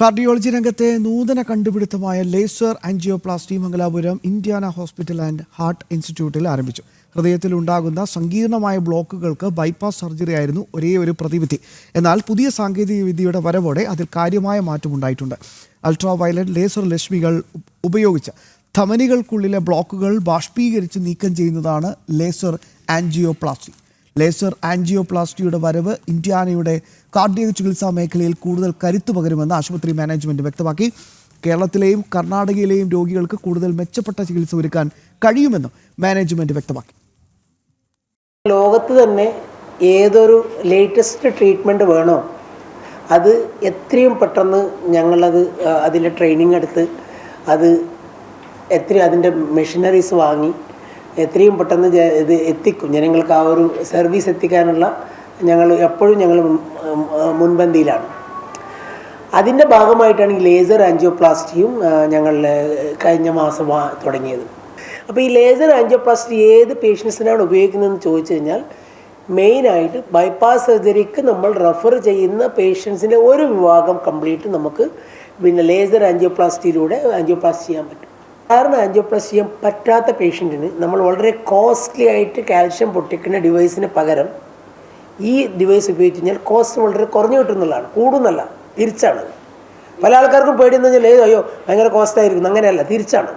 Cardiology രംഗത്തെ നൂതന കണ്ടുപിടുത്തമായ laser angioplasty Mangalapuram Indiana hospital and heart ഇൻസ്റ്റിറ്റ്യൂട്ടിൽ ആരംഭിച്ചു. ഹൃദയത്തിൽ ഉണ്ടാകുന്ന സങ്കീർണമായ ബ്ലോക്കുകൾക്ക് ബൈപ്പാസ് സർജറി ആയിരുന്നു ഒരേ ഒരു പ്രതിവിധി. എന്നാൽ പുതിയ സാങ്കേതിക വിദ്യയുടെ വരവോടെ അതിൽ കാര്യമായ മാറ്റമുണ്ടായിട്ടുണ്ട്. അൾട്രാ വയലറ്റ് ലേസർ രശ്മികൾ ഉപയോഗിച്ച് ധമനികൾക്കുള്ളിലെ ബ്ലോക്കുകൾ ബാഷ്പീകരിച്ച് നീക്കം ചെയ്യുന്നതാണ് ലേസർ ആൻജിയോപ്ലാസ്റ്റി. ലേസർ ആൻജിയോപ്ലാസ്റ്റിയുടെ വരവ് ഇന്ത്യാനയുടെ കാർഡിയക് ചികിത്സാ മേഖലയിൽ കൂടുതൽ കരുത്തു പകരുമെന്ന് ആശുപത്രി മാനേജ്മെന്റ് വ്യക്തമാക്കി. കേരളത്തിലെയും കർണാടകയിലെയും രോഗികൾക്ക് കൂടുതൽ മെച്ചപ്പെട്ട ചികിത്സ ഒരുക്കാൻ കഴിയുമെന്നും മാനേജ്മെന്റ് വ്യക്തമാക്കി. ലോകത്ത് തന്നെ ഏതൊരു ലേറ്റസ്റ്റ് ട്രീറ്റ്മെൻറ്റ് വേണോ അത് എത്രയും പെട്ടെന്ന് ഞങ്ങളത് അതിൻ്റെ ട്രെയിനിങ് എടുത്ത് അതിൻ്റെ മെഷീനറീസ് വാങ്ങി എത്രയും പെട്ടെന്ന് ഇത് എത്തിക്കും. ജനങ്ങൾക്ക് ആ ഒരു സർവീസ് എത്തിക്കാനുള്ള ഞങ്ങൾ മുൻപന്തിയിലാണ്. അതിൻ്റെ ഭാഗമായിട്ടാണ് ഈ ലേസർ ആൻജിയോപ്ലാസ്റ്റിയും ഞങ്ങൾ കഴിഞ്ഞ മാസം തുടങ്ങിയത്. അപ്പോൾ ഈ ലേസർ ആൻജിയോപ്ലാസ്റ്റി ഏത് പേഷ്യൻസിനാണ് ഉപയോഗിക്കുന്നതെന്ന് ചോദിച്ചു കഴിഞ്ഞാൽ മെയിനായിട്ട് ബൈപ്പാസ് സർജറിക്ക് നമ്മൾ റെഫർ ചെയ്യുന്ന പേഷ്യൻസിൻ്റെ ഒരു വിഭാഗം കംപ്ലീറ്റ് നമുക്ക് ലേസർ ആൻജിയോപ്ലാസ്റ്റിയിലൂടെ ആൻജിയോപ്ലാസ്റ്റി ചെയ്യാൻ പറ്റും. സാധാരണ ആൻജിയോപ്ലാസ്റ്റി ചെയ്യാൻ പറ്റാത്ത പേഷ്യൻറ്റിന് നമ്മൾ വളരെ കോസ്റ്റ്ലി ആയിട്ട് കാൽഷ്യം പൊട്ടിക്കുന്ന ഡിവൈസിന് പകരം ഈ ഡിവൈസ് ഉപയോഗിച്ച് കഴിഞ്ഞാൽ കോസ്റ്റ് വളരെ കുറഞ്ഞു കിട്ടുന്നതാണ്, കൂടുന്നല്ല, തിരിച്ചാണ്. പല ആൾക്കാർക്കും പേടിയെന്ന് പറഞ്ഞാൽ അയ്യോ ഭയങ്കര കോസ്റ്റായിരിക്കും, അങ്ങനെയല്ല, തിരിച്ചാണ്.